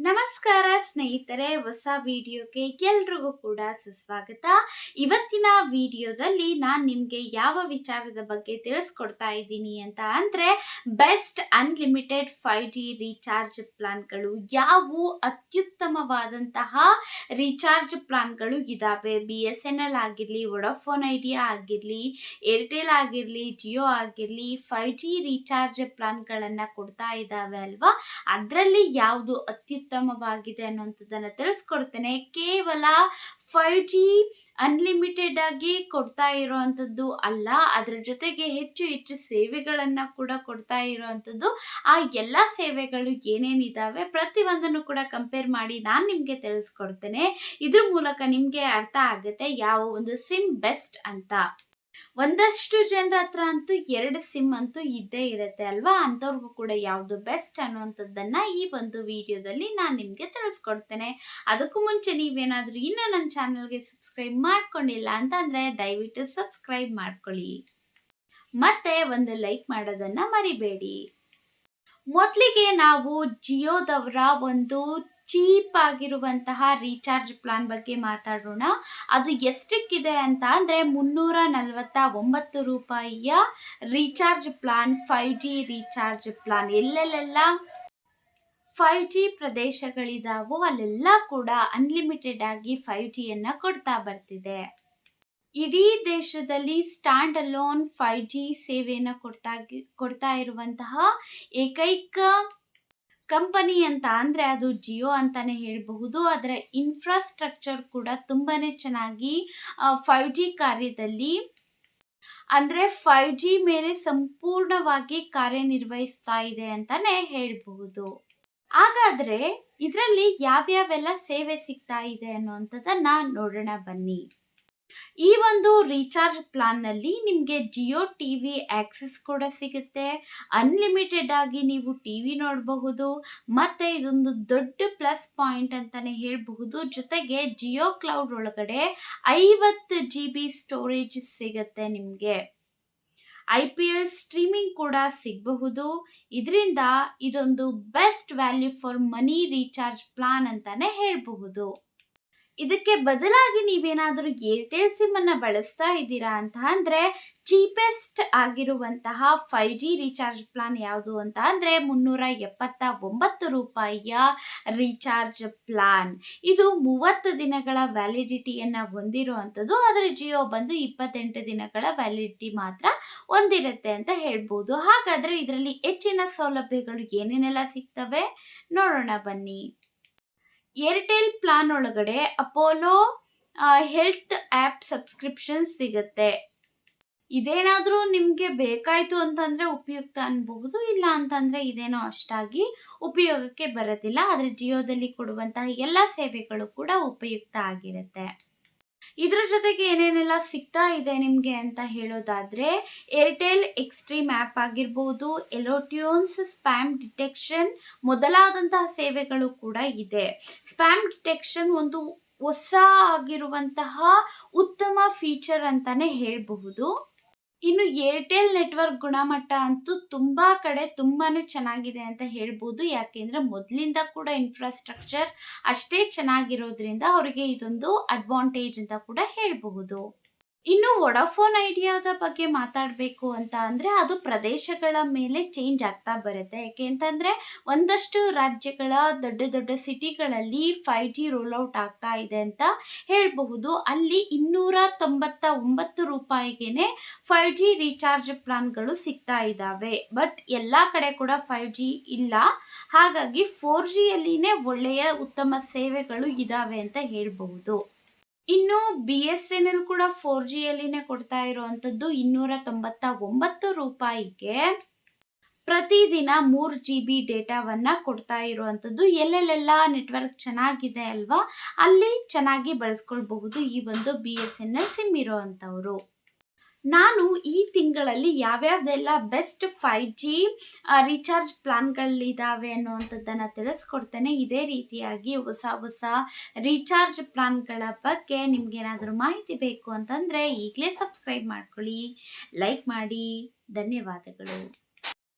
ನಮಸ್ಕಾರ ಸ್ನೇಹಿತರೆ, ಹೊಸ ವಿಡಿಯೋಗೆ ಎಲ್ರಿಗೂ ಕೂಡ ಸುಸ್ವಾಗತ. ಇವತ್ತಿನ ವಿಡಿಯೋದಲ್ಲಿ ನಾನು ನಿಮಗೆ ಯಾವ ವಿಚಾರದ ಬಗ್ಗೆ ತಿಳಿಸ್ಕೊಡ್ತಾ ಇದ್ದೀನಿ ಅಂತ ಅಂದರೆ, ಬೆಸ್ಟ್ ಅನ್ಲಿಮಿಟೆಡ್ 5G ರೀಚಾರ್ಜ್ ಪ್ಲಾನ್ಗಳು. ಯಾವುವು ಅತ್ಯುತ್ತಮವಾದಂತಹ ರೀಚಾರ್ಜ್ ಪ್ಲಾನ್ಗಳು ಇದ್ದಾವೆ. BSNL ಆಗಿರಲಿ, ವೊಡಾಫೋನ್ ಐಡಿಯಾ ಆಗಿರಲಿ, ಏರ್ಟೆಲ್ ಆಗಿರಲಿ, ಜಿಯೋ ಆಗಿರಲಿ 5G ರೀಚಾರ್ಜ್ ಪ್ಲಾನ್ಗಳನ್ನು ಕೊಡ್ತಾ ಇದ್ದಾವೆ ಅಲ್ವಾ. ಅದರಲ್ಲಿ ಯಾವುದು ಅತ್ಯುತ್ತಮವಾಗಿದೆ ಅನ್ನುವಂಥದ್ದನ್ನು ತಿಳಿಸ್ಕೊಡ್ತೇನೆ. ಕೇವಲ 5G ಅನ್ಲಿಮಿಟೆಡ್ ಆಗಿ ಕೊಡ್ತಾ ಇರೋವಂಥದ್ದು ಅಲ್ಲ, ಅದರ ಜೊತೆಗೆ ಹೆಚ್ಚು ಹೆಚ್ಚು ಸೇವೆಗಳನ್ನು ಕೂಡ ಕೊಡ್ತಾ ಇರೋವಂಥದ್ದು. ಆ ಎಲ್ಲ ಸೇವೆಗಳು ಏನೇನಿದ್ದಾವೆ ಪ್ರತಿಯೊಂದನ್ನು ಕೂಡ ಕಂಪೇರ್ ಮಾಡಿ ನಾನು ನಿಮಗೆ ತಿಳಿಸ್ಕೊಡ್ತೇನೆ. ಇದ್ರ ಮೂಲಕ ನಿಮಗೆ ಅರ್ಥ ಆಗುತ್ತೆ ಯಾವ ಒಂದು ಸಿಮ್ ಬೆಸ್ಟ್ ಅಂತ. ಒಂದಷ್ಟು ಜನರ ಹತ್ರ ಅಂತೂ 2 ಸಿಮ್ ಅಂತೂ ಇದ್ದೇ ಇರುತ್ತೆ ಅಲ್ವಾ. ಅಂಥವ್ರಿಗೂ ಕೂಡ ಯಾವುದು ಬೆಸ್ಟ್ ಅನ್ನುವಂಥದ್ದನ್ನು ಈ ಒಂದು ವಿಡಿಯೋದಲ್ಲಿ ನಾನು ನಿಮಗೆ ತಿಳಿಸ್ಕೊಡ್ತೇನೆ. ಅದಕ್ಕೂ ಮುಂಚೆ ನೀವೇನಾದರೂ ಇನ್ನೂ ನನ್ನ ಚಾನಲ್ಗೆ ಸಬ್ಸ್ಕ್ರೈಬ್ ಮಾಡ್ಕೊಂಡಿಲ್ಲ ಅಂತಂದರೆ ದಯವಿಟ್ಟು ಸಬ್ಸ್ಕ್ರೈಬ್ ಮಾಡ್ಕೊಳ್ಳಿ, ಮತ್ತೆ ಒಂದು ಲೈಕ್ ಮಾಡೋದನ್ನು ಮರಿಬೇಡಿ. ಮೊದಲಿಗೆ ನಾವು ಜಿಯೋದವರ ಒಂದು ಚೀಪ್ ಆಗಿರುವಂತಹ ರೀಚಾರ್ಜ್ ಪ್ಲಾನ್ ಬಗ್ಗೆ ಮಾತಾಡೋಣ. ಅದು ಎಷ್ಟಕ್ಕಿದೆ ಅಂತ ಅಂದರೆ 349 ರೂಪಾಯಿಯ recharge plan, 5G recharge plan. ಎಲ್ಲೆಲ್ಲ 5G ಪ್ರದೇಶಗಳಿದಾವೋ ಅಲ್ಲೆಲ್ಲ ಕೂಡ ಅನ್ಲಿಮಿಟೆಡ್ ಆಗಿ 5Gಯನ್ನು ಕೊಡ್ತಾ ಬರ್ತಿದೆ. ಇಡೀ ದೇಶದಲ್ಲಿ ಸ್ಟ್ಯಾಂಡ್ ಅಲೋನ್ 5G ಸೇವೆಯನ್ನು ಕೊಡ್ತಾ ಇರುವಂತಹ ಏಕೈಕ ಕಂಪನಿ ಅಂತ ಅಂದರೆ ಅದು ಜಿಯೋ ಅಂತಾನೆ ಹೇಳಬಹುದು. ಅದರ ಇನ್ಫ್ರಾಸ್ಟ್ರಕ್ಚರ್ ಕೂಡ ತುಂಬಾನೇ ಚೆನ್ನಾಗಿ 5G ಕಾರ್ಯದಲ್ಲಿ ಅಂದರೆ 5G ಮೇಲೆ ಸಂಪೂರ್ಣವಾಗಿ ಕಾರ್ಯನಿರ್ವಹಿಸ್ತಾ ಇದೆ ಅಂತಾನೆ ಹೇಳಬಹುದು. ಹಾಗಾದರೆ ಇದರಲ್ಲಿ ಯಾವ್ಯಾವೆಲ್ಲ ಸೇವೆ ಸಿಗ್ತಾ ಇದೆ ಅನ್ನುವಂಥದ್ದನ್ನ ನೋಡೋಣ ಬನ್ನಿ. ಈ ಒಂದು ರೀಚಾರ್ಜ್ ಪ್ಲಾನ್ನಲ್ಲಿ ನಿಮಗೆ ಜಿಯೋ ಟಿವಿ ಆಕ್ಸೆಸ್ ಕೂಡ ಸಿಗುತ್ತೆ. ಅನ್ಲಿಮಿಟೆಡ್ ಆಗಿ ನೀವು ಟಿವಿ ನೋಡಬಹುದು. ಮತ್ತು ಇದೊಂದು ದೊಡ್ಡ ಪ್ಲಸ್ ಪಾಯಿಂಟ್ ಅಂತಾನೆ ಹೇಳಬಹುದು. ಜೊತೆಗೆ ಜಿಯೋ ಕ್ಲೌಡ್ ಒಳಗಡೆ 50 GB ಸ್ಟೋರೇಜ್ ಸಿಗುತ್ತೆ. ನಿಮಗೆ IPL ಸ್ಟ್ರೀಮಿಂಗ್ ಕೂಡ ಸಿಗಬಹುದು. ಇದರಿಂದ ಇದೊಂದು best value for money recharge plan ಅಂತಾನೆ ಹೇಳಬಹುದು. ಇದಕ್ಕೆ ಬದಲಾಗಿ ನೀವೇನಾದರೂ ಏರ್ಟೆಲ್ ಸಿಮ್ ಅನ್ನು ಬಳಸ್ತಾ ಇದ್ದೀರಾ ಅಂತ ಅಂದರೆ ಚೀಪೆಸ್ಟ್ ಆಗಿರುವಂತಹ 5G ರೀಚಾರ್ಜ್ ಪ್ಲಾನ್ ಯಾವುದು ಅಂತ ಅಂದರೆ 379 ರೂಪಾಯಿಯ ರೀಚಾರ್ಜ್ ಪ್ಲಾನ್. ಇದು 30 ದಿನಗಳ ವ್ಯಾಲಿಡಿಟಿಯನ್ನು ಹೊಂದಿರುವಂಥದ್ದು. ಆದರೆ ಜಿಯೋ ಬಂದು 28 ದಿನಗಳ ವ್ಯಾಲಿಡಿಟಿ ಮಾತ್ರ ಹೊಂದಿರುತ್ತೆ ಅಂತ ಹೇಳ್ಬೋದು. ಹಾಗಾದರೆ ಇದರಲ್ಲಿ ಹೆಚ್ಚಿನ ಸೌಲಭ್ಯಗಳು ಏನೇನೆಲ್ಲ ಸಿಗ್ತವೆ ನೋಡೋಣ ಬನ್ನಿ. ಏರ್ಟೆಲ್ ಪ್ಲಾನ್ ಒಳಗಡೆ ಅಪೋಲೋ ಹೆಲ್ತ್ ಆ್ಯಪ್ ಸಬ್ಸ್ಕ್ರಿಪ್ಷನ್ ಸಿಗುತ್ತೆ. ಇದೇನಾದರೂ ನಿಮಗೆ ಬೇಕಾಯಿತು ಅಂತಂದರೆ ಉಪಯುಕ್ತ ಅನ್ಬಹುದು, ಇಲ್ಲ ಅಂತಂದರೆ ಇದೇನೋ ಅಷ್ಟಾಗಿ ಉಪಯೋಗಕ್ಕೆ ಬರೋದಿಲ್ಲ. ಆದರೆ ಜಿಯೋದಲ್ಲಿ ಕೊಡುವಂತಹ ಎಲ್ಲ ಸೇವೆಗಳು ಕೂಡ ಉಪಯುಕ್ತ ಆಗಿರುತ್ತೆ. ಇದ್ರ ಜೊತೆಗೆ ಏನೇನೆಲ್ಲ ಸಿಗ್ತಾ ಇದೆ ನಿಮಗೆ ಅಂತ ಹೇಳೋದಾದರೆ ಏರ್ಟೆಲ್ ಎಕ್ಸ್ಟ್ರೀಮ್ ಆ್ಯಪ್ ಆಗಿರ್ಬೋದು, ಎಲೋಟ್ಯೂನ್ಸ್, ಸ್ಪ್ಯಾಮ್ ಡಿಟೆಕ್ಷನ್ ಮೊದಲಾದಂತಹ ಸೇವೆಗಳು ಕೂಡ ಇದೆ. ಸ್ಪ್ಯಾಮ್ ಡಿಟೆಕ್ಷನ್ ಒಂದು ಹೊಸ ಆಗಿರುವಂತಹ ಉತ್ತಮ ಫೀಚರ್ ಅಂತಾನೆ ಹೇಳಬಹುದು. ಇನ್ನು ಏರ್ಟೆಲ್ ನೆಟ್ವರ್ಕ್ ಗುಣಮಟ್ಟ ಅಂತೂ ತುಂಬ ಕಡೆ ತುಂಬಾನೇ ಚೆನ್ನಾಗಿದೆ ಅಂತ ಹೇಳ್ಬೋದು. ಯಾಕೆಂದರೆ ಮೊದಲಿಂದ ಕೂಡ ಇನ್ಫ್ರಾಸ್ಟ್ರಕ್ಚರ್ ಅಷ್ಟೇ ಚೆನ್ನಾಗಿರೋದ್ರಿಂದ ಅವರಿಗೆ ಇದೊಂದು ಅಡ್ವಾಂಟೇಜ್ ಅಂತ ಕೂಡ ಹೇಳಬಹುದು. ಇನ್ನು ವೊಡಾಫೋನ್ ಐಡಿಯಾದ ಬಗ್ಗೆ ಮಾತಾಡಬೇಕು ಅಂತ ಅಂದರೆ ಅದು ಪ್ರದೇಶಗಳ ಮೇಲೆ ಚೇಂಜ್ ಆಗ್ತಾ ಬರುತ್ತೆ. ಯಾಕೆ ಅಂತಂದರೆ ಒಂದಷ್ಟು ರಾಜ್ಯಗಳ ದೊಡ್ಡ ದೊಡ್ಡ ಸಿಟಿಗಳಲ್ಲಿ 5G ರೋಲ್ಔಟ್ ಆಗ್ತಾ ಇದೆ ಅಂತ ಹೇಳಬಹುದು. ಅಲ್ಲಿ 299 ರೂಪಾಯಿಗೆ 5G ರೀಚಾರ್ಜ್ ಪ್ಲಾನ್ಗಳು ಸಿಗ್ತಾ ಇದ್ದಾವೆ. ಬಟ್ ಎಲ್ಲ ಕಡೆ ಕೂಡ 5G ಇಲ್ಲ. ಹಾಗಾಗಿ 4Gಯಲ್ಲಿನೇ ಒಳ್ಳೆಯ ಉತ್ತಮ ಸೇವೆಗಳು ಇದ್ದಾವೆ ಅಂತ ಹೇಳಬಹುದು. ಇನ್ನು BSNL ಕೂಡ 4Gಯಲ್ಲಿನೇ ಕೊಡ್ತಾ ಇರುವಂಥದ್ದು 299 ರೂಪಾಯಿಗೆ ಪ್ರತಿದಿನ 3 GB ಡೇಟಾವನ್ನು ಕೊಡ್ತಾ ಇರುವಂಥದ್ದು. ಎಲ್ಲೆಲ್ಲ ನೆಟ್ವರ್ಕ್ ಚೆನ್ನಾಗಿದೆ ಅಲ್ವಾ, ಅಲ್ಲಿ ಚೆನ್ನಾಗಿ ಬಳಸ್ಕೊಳ್ಬಹುದು ಈ ಒಂದು BSNL ಸಿಮ್ ಇರೋವಂಥವ್ರು. ನಾನು ಈ ತಿಂಗಳಲ್ಲಿ ಯಾವ್ಯಾವ್ದೆಲ್ಲ ಬೆಸ್ಟ್ 5G ರೀಚಾರ್ಜ್ ಪ್ಲಾನ್ಗಳಿದ್ದಾವೆ ಅನ್ನುವಂಥದ್ದನ್ನು ತಿಳಿಸ್ಕೊಡ್ತೇನೆ. ಇದೇ ರೀತಿಯಾಗಿ ಹೊಸ ರೀಚಾರ್ಜ್ ಪ್ಲಾನ್ಗಳ ಬಗ್ಗೆ ನಿಮ್ಗೇನಾದರೂ ಮಾಹಿತಿ ಬೇಕು ಅಂತಂದರೆ ಈಗಲೇ ಸಬ್ಸ್ಕ್ರೈಬ್ ಮಾಡ್ಕೊಳ್ಳಿ, ಲೈಕ್ ಮಾಡಿ. ಧನ್ಯವಾದಗಳು.